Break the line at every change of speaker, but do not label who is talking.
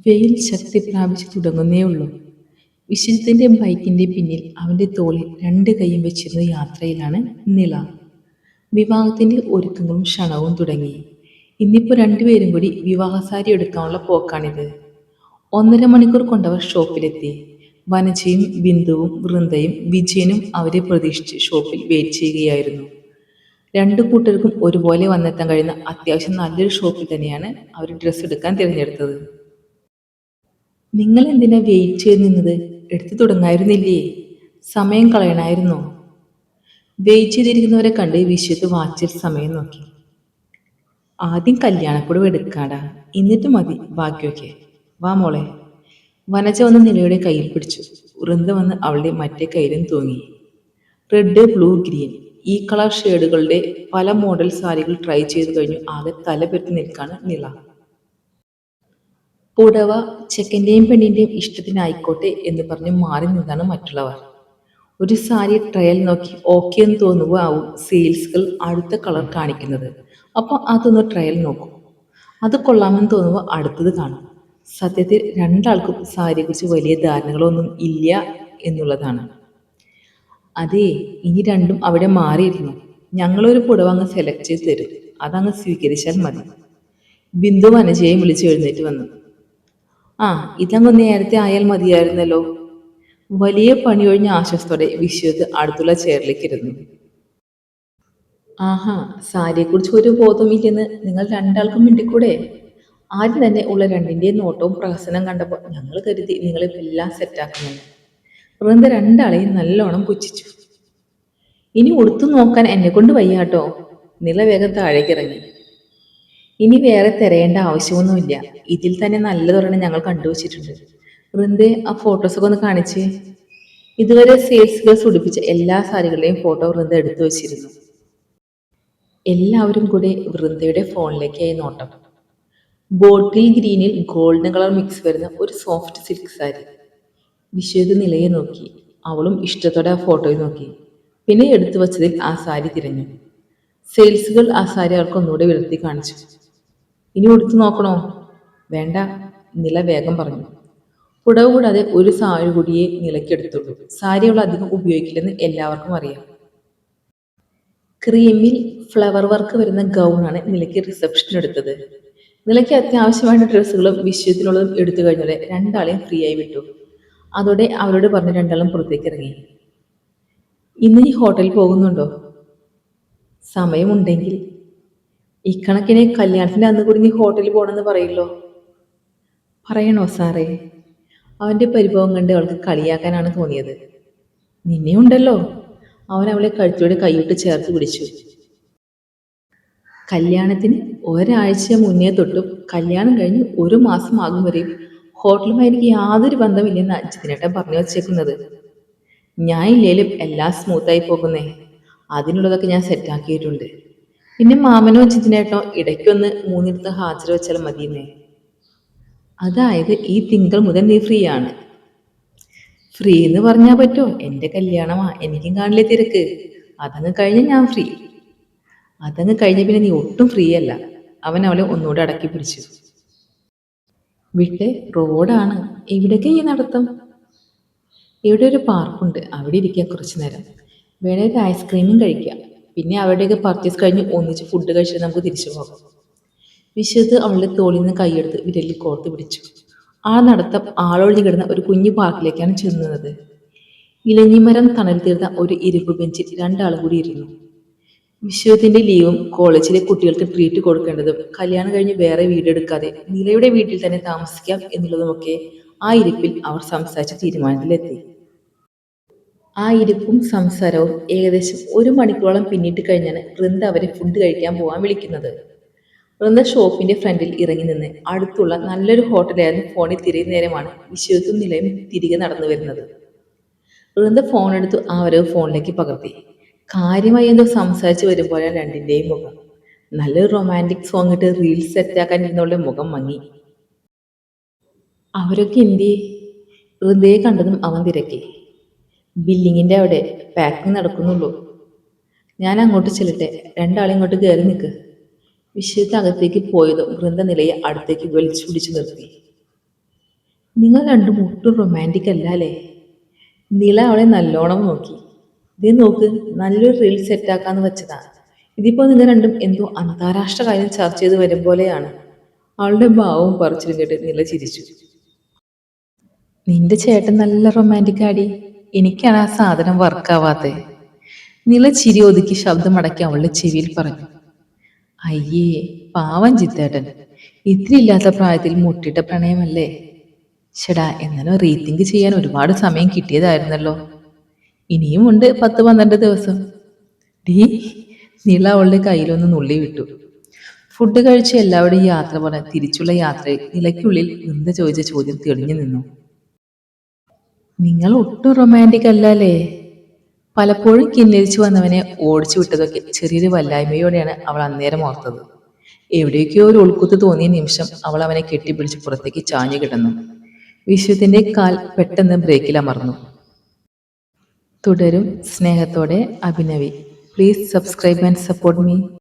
വെയിൽ ശക്തി പ്രാപിച്ചു തുടങ്ങുന്നേയുള്ളൂ. വിശുദ്ധന്റെ ബൈക്കിന്റെ പിന്നിൽ അവന്റെ തോളിൽ രണ്ട് കൈയും വെച്ചിരുന്ന യാത്രയിലാണ് നിള. വിവാഹത്തിന്റെ ഒരുക്കങ്ങളും ക്ഷണവും തുടങ്ങി. ഇന്നിപ്പോ രണ്ടുപേരും കൂടി വിവാഹസാരി എടുക്കാനുള്ള പോക്കാണിത്. 1.5 മണിക്കൂർ കൊണ്ടവർ ഷോപ്പിലെത്തി. വനജയും ബിന്ദുവും വൃന്ദയും വിജയനും അവരെ പ്രതീക്ഷിച്ച് ഷോപ്പിൽ വെയിറ്റ് ചെയ്യുകയായിരുന്നു. രണ്ടു കൂട്ടർക്കും ഒരുപോലെ വന്നെത്താൻ കഴിയുന്ന അത്യാവശ്യം നല്ലൊരു ഷോപ്പിൽ തന്നെയാണ് അവർ ഡ്രസ്സ് എടുക്കാൻ തിരഞ്ഞെടുത്തത്. നിങ്ങൾ എന്തിനാ വെയിറ്റ് ചെയ്ത് നിന്നത്? എടുത്തു തുടങ്ങായിരുന്നില്ലേ? സമയം കളയണായിരുന്നോ? വെയിറ്റ് ചെയ്തിരിക്കുന്നവരെ കണ്ട് വിശ്വത്ത് വാച്ചിൽ സമയം നോക്കി. ആദ്യം കല്യാണപ്പുടവ് എടുക്കാടാ, എന്നിട്ട് മതി ബാക്കിയൊക്കെ. വാ മോളെ. വനജ വന്ന് നിലയുടെ കയ്യിൽ പിടിച്ചു. വൃന്ദ വന്ന് അവളുടെ മറ്റേ കയ്യിലും തൂങ്ങി. റെഡ്, ബ്ലൂ, ഗ്രീൻ ഈ കളർ ഷെയ്ഡുകളുടെ പല മോഡൽ സാരികൾ ട്രൈ ചെയ്തു കഴിഞ്ഞു ആകെ തല പെരുത്തി നിൽക്കാണ് നിള. പുടവ ചെക്കൻ്റെയും പെണ്ണിൻ്റെയും ഇഷ്ടത്തിനായിക്കോട്ടെ എന്ന് പറഞ്ഞ് മാറി നിന്നാണ് മറ്റുള്ളവർ. ഒരു സാരി ട്രയൽ നോക്കി ഓക്കെ എന്ന് തോന്നുമ്പോൾ ആവും സെയിൽസുകൾ അടുത്ത കളർ കാണിക്കുന്നത്. അപ്പോൾ അതൊന്ന് ട്രയൽ നോക്കും. അത് കൊള്ളാമെന്ന് തോന്നുമ്പോൾ അടുത്തത് കാണും. സത്യത്തിൽ രണ്ടാൾക്കും സാരിയെക്കുറിച്ച് വലിയ ധാരണകളൊന്നും ഇല്ല എന്നുള്ളതാണ്. അതേ, ഇനി രണ്ടും അവിടെ മാറിയിരുന്നു. ഞങ്ങളൊരു പുടവ അങ്ങ് സെലക്ട് ചെയ്ത് തരും, അതങ്ങ് സ്വീകരിച്ചാൽ മതി. ബിന്ദു വനജയെ വിളിച്ച് എഴുന്നേറ്റ് വന്നു. ആ, ഇതങ്ങ് നേരത്തെ ആയാൽ മതിയായിരുന്നല്ലോ. വലിയ പണിയൊഴിഞ്ഞ ആശ്വാസത്തോടെ വിശ്വത്ത് അടുത്തുള്ള ചെയറിലേക്ക് ഇരുന്നു. ആഹാ, സാരിയെക്കുറിച്ച് ഒരു ബോധമില്ലെന്ന് നിങ്ങൾ രണ്ടാൾക്കും മിണ്ടിക്കൂടെ? ആദ്യം തന്നെ ഉള്ള രണ്ടിൻ്റെയും നോട്ടവും പ്രഹസനം കണ്ടപ്പോൾ ഞങ്ങൾ കരുതി നിങ്ങളിപ്പോൾ എല്ലാം സെറ്റാക്കുമെന്ന്. വൃന്ദ രണ്ടാളെയും നല്ലോണം പുച്ഛിച്ചു. ഇനി ഉടുത്തു നോക്കാൻ എന്നെ കൊണ്ട് വയ്യാട്ടോ. നില വേഗം താഴേക്കിറങ്ങി. ഇനി വേറെ തിരയേണ്ട ആവശ്യമൊന്നുമില്ല, ഇതിൽ തന്നെ നല്ലതൊരെണ്ണം ഞങ്ങൾ കണ്ടുവച്ചിട്ടുണ്ട്. വൃന്ദേ, ആ ഫോട്ടോസൊക്കെ ഒന്ന് കാണിച്ച്. ഇതുവരെ സെയിൽസ് ഗേൾസ് ഉടുപ്പിച്ച എല്ലാ സാരികളുടെയും ഫോട്ടോ വൃന്ദ എടുത്തു വച്ചിരുന്നു. എല്ലാവരും കൂടെ വൃന്ദയുടെ ഫോണിലേക്കായി നോട്ടം. ബോട്ടിൽ ഗ്രീനിൽ ഗോൾഡൻ കളർ മിക്സ് വരുന്ന ഒരു സോഫ്റ്റ് സിൽക്ക് സാരി. വിശ്വത് നിലയെ നോക്കി. അവളും ഇഷ്ടത്തോടെ ആ ഫോട്ടോയിൽ നോക്കി. പിന്നെ എടുത്തു വച്ചതിൽ ആ സാരി തിരഞ്ഞു. സെയിൽസുകൾ ആ സാരി അവർക്ക് ഒന്നുകൂടെ വിടർത്തി കാണിച്ചു. ഇനി ഉടുത്തു നോക്കണോ? വേണ്ട, നില വേഗം പറഞ്ഞു. പുടവ് കൂടാതെ ഒരു സാരി കൂടിയേ നിലയ്ക്കെടുത്തുള്ളൂ. സാരി അവൾ അധികം ഉപയോഗിക്കില്ലെന്ന് എല്ലാവർക്കും അറിയാം. ക്രീമിൽ ഫ്ലവർ വർക്ക് വരുന്ന ഗൗണാണ് നിലയ്ക്ക് റിസപ്ഷൻ എടുത്തത്. നിലയ്ക്ക് അത്യാവശ്യമായ ഡ്രസ്സുകളും വിശ്വത്തിനുള്ളതും എടുത്തു കഴിഞ്ഞാൽ രണ്ടാളെയും ഫ്രീ ആയി വിട്ടു. അതോടെ അവരോട് പറഞ്ഞ് രണ്ടാളും പുറത്തേക്ക് ഇറങ്ങി. ഇന്ന് ഈ ഹോട്ടലിൽ പോകുന്നുണ്ടോ? സമയമുണ്ടെങ്കിൽ. ഇക്കണക്കിന് കല്യാണത്തിന്റെ അന്ന് കൂടി നീ ഹോട്ടലിൽ പോകണമെന്ന് പറയില്ലോ. പറയണോ സാറേ? അവന്റെ പരിഭവം കണ്ട് അവൾക്ക് കളിയാക്കാനാണ് തോന്നിയത്. നിന്നെ ഉണ്ടല്ലോ. അവൻ അവളെ കഴുത്തോടെ കൈയിട്ട് ചേർത്ത് പിടിച്ചു. കല്യാണത്തിന് ഒരാഴ്ച മുന്നേ തൊട്ടും കല്യാണം കഴിഞ്ഞ് 1 മാസം ആകും വരെയും ഹോട്ടലുമായി എനിക്ക് യാതൊരു ബന്ധമില്ലെന്ന് അജിത്തിനേട്ടൻ പറഞ്ഞു വച്ചേക്കുന്നത്. ഞാൻ ഇല്ലേലും എല്ലാം സ്മൂത്തായി പോകുന്നേ. അതിനുള്ളതൊക്കെ ഞാൻ സെറ്റാക്കിയിട്ടുണ്ട്. പിന്നെ മാമനോ അജിത്തിനേട്ടോ ഇടയ്ക്കൊന്ന് മൂന്നിടത്ത് ഹാജർ വെച്ചാൽ മതിയെന്നേ. അതായത് ഈ തിങ്കൾ മുതൽ നീ ഫ്രീ ആണ്. ഫ്രീ എന്ന് പറഞ്ഞാൽ പറ്റോ? എൻ്റെ കല്യാണമാ, എനിക്കും കാണില്ലേ തിരക്ക്. അതങ്ങ് കഴിഞ്ഞ് ഞാൻ ഫ്രീ. അതങ്ങ് കഴിഞ്ഞ പിന്നെ നീ ഒട്ടും ഫ്രീ അല്ല. അവൻ അവളെ ഒന്നുകൂടെ അടക്കി പിടിച്ചു. വിട്ടെ, റോഡാണ്. എവിടേക്ക് ഈ നടത്തം? ഇവിടെ ഒരു പാർക്കുണ്ട്, അവിടെ ഇരിക്കുക കുറച്ചു നേരം. വേണേ ഒരു ഐസ്ക്രീമും കഴിക്കാം. പിന്നെ അവിടെയൊക്കെ പർച്ചേസ് കഴിഞ്ഞ് ഒന്നിച്ച് ഫുഡ് കഴിച്ചിട്ട് നമുക്ക് തിരിച്ചു പോകാം. വിശ്വത്ത് അവളുടെ തോളിൽ നിന്ന് കൈയെടുത്ത് വിരലിൽ കോർത്ത് പിടിച്ചു. ആ നടത്തം ആളൊഴിഞ്ഞു കിടന്ന ഒരു കുഞ്ഞു പാർക്കിലേക്കാണ് ചെന്നത്. ഇലഞ്ഞിമരം തണൽ തീർന്ന ഒരു ഇരുമ്പ് ബെഞ്ചിൽ രണ്ടാളും കൂടി ഇരുന്നു. വിശ്വത്തിന്റെ ലീവും കോളേജിലെ കുട്ടികൾക്ക് ട്രീറ്റ് കൊടുക്കേണ്ടതും കല്യാണം കഴിഞ്ഞ് വേറെ വീടെടുക്കാതെ നിലയുടെ വീട്ടിൽ തന്നെ താമസിക്കാം എന്നുള്ളതുമൊക്കെ ആ ഇരിപ്പിൽ അവർ സംസാരിച്ച തീരുമാനത്തിലെത്തി. ആ ഇരിപ്പും സംസാരവും ഏകദേശം 1 മണിക്കൂറോളം പിന്നിട്ട് കഴിഞ്ഞാണ് വൃന്ദ അവരെ ഫുഡ് കഴിക്കാൻ പോകാൻ വിളിക്കുന്നത്. വൃന്ദ ഷോപ്പിന്റെ ഫ്രണ്ടിൽ ഇറങ്ങി നിന്ന് അടുത്തുള്ള നല്ലൊരു ഹോട്ടലായിരുന്നു ഫോണിൽ തിരയുന്ന നേരമാണ് വിശ്വത്തും നിലയും തിരികെ നടന്നു വരുന്നത്. വൃന്ദ ഫോൺ എടുത്തു ആ വരവ് ഫോണിലേക്ക് പകർത്തി. കാര്യമായി എന്തോ സംസാരിച്ച് വരുമ്പോഴാണ് രണ്ടിൻ്റെയും മുഖം. നല്ലൊരു റൊമാൻറ്റിക് സോങ് ഇട്ട് റീൽസ് സെറ്റാക്കാൻ ഇരുന്നവളുടെ മുഖം മങ്ങി. അവരൊക്കെ എന്തിയെ? വൃന്ദയെ കണ്ടതും അവൻ തിരക്കി. ബില്ലിങ്ങിൻ്റെ അവിടെ പാക്കിങ് നടക്കുന്നുള്ളൂ. ഞാൻ അങ്ങോട്ട് ചെല്ലട്ടെ? രണ്ടാളും ഇങ്ങോട്ട് കയറി നിൽക്ക്. വിശ്വത്തെ അകത്തേക്ക് പോയതും വൃന്ദ നിലയെ അടുത്തേക്ക് വലിച്ചു പിടിച്ചു നിർത്തി. നിങ്ങൾ രണ്ടും ഒട്ടും റൊമാൻറ്റിക് അല്ല അല്ലേ? നില അവളെ നല്ലോണം നോക്കി. ഇതേ നോക്ക്, നല്ലൊരു റീൽ സെറ്റാക്കാന്ന് വെച്ചതാ. ഇതിപ്പോ നിങ്ങൾ രണ്ടും എന്തോ അന്താരാഷ്ട്ര കാര്യം ചർച്ച ചെയ്ത് വരും പോലെയാണ്. അവളുടെ ഭാവവും പറിച്ചിലും കേട്ട് നില ചിരിച്ചു. നിന്റെ ചേട്ടൻ നല്ല റൊമാൻറ്റിക് ആടി. എനിക്കാണ് ആ സാധനം വർക്കാവാത്തെ. നില ചിരി ഒതുക്കി ശബ്ദമടക്കി അവളുടെ ചെവിയിൽ പറഞ്ഞു. അയ്യേ, പാവം ചിത്തേട്ടൻ. ഇത്തിരി ഇല്ലാത്ത പ്രായത്തിൽ മുട്ടിട്ട പ്രണയമല്ലേ? ചേടാ, എന്നാലും റീതിങ്ക് ചെയ്യാൻ ഒരുപാട് സമയം കിട്ടിയതായിരുന്നല്ലോ. ഇനിയും ഉണ്ട് 10-12 ദിവസം. ഡീ, നില അവളുടെ കയ്യിലൊന്ന് നുള്ളി വിട്ടു. ഫുഡ് കഴിച്ച് എല്ലാവരുടെയും യാത്ര പറഞ്ഞ് തിരിച്ചുള്ള യാത്രയിൽ നിലയ്ക്കുള്ളിൽ വൃന്ദ ചോദിച്ച ചോദ്യം തെളിഞ്ഞു നിന്നു. നിങ്ങൾ ഒട്ടും റൊമാൻറ്റിക് അല്ല അല്ലേ? പലപ്പോഴും കിന്നരിച്ചു വന്നവനെ ഓടിച്ചു വിട്ടതൊക്കെ ചെറിയൊരു വല്ലായ്മയോടെയാണ് അവൾ അന്നേരം ഓർത്തത്. എവിടേക്കോ ഒരു ഉൾക്കുത്ത് തോന്നിയ നിമിഷം അവൾ അവനെ കെട്ടിപ്പിടിച്ച് പുറത്തേക്ക് ചാഞ്ഞു കിടന്നു. വിശ്വത്തിന്റെ കാൽ പെട്ടെന്ന് ബ്രേക്കിൽ അമർന്നു. തുടരും. സ്നേഹത്തോടെ, Abhinavi. Please subscribe and support me.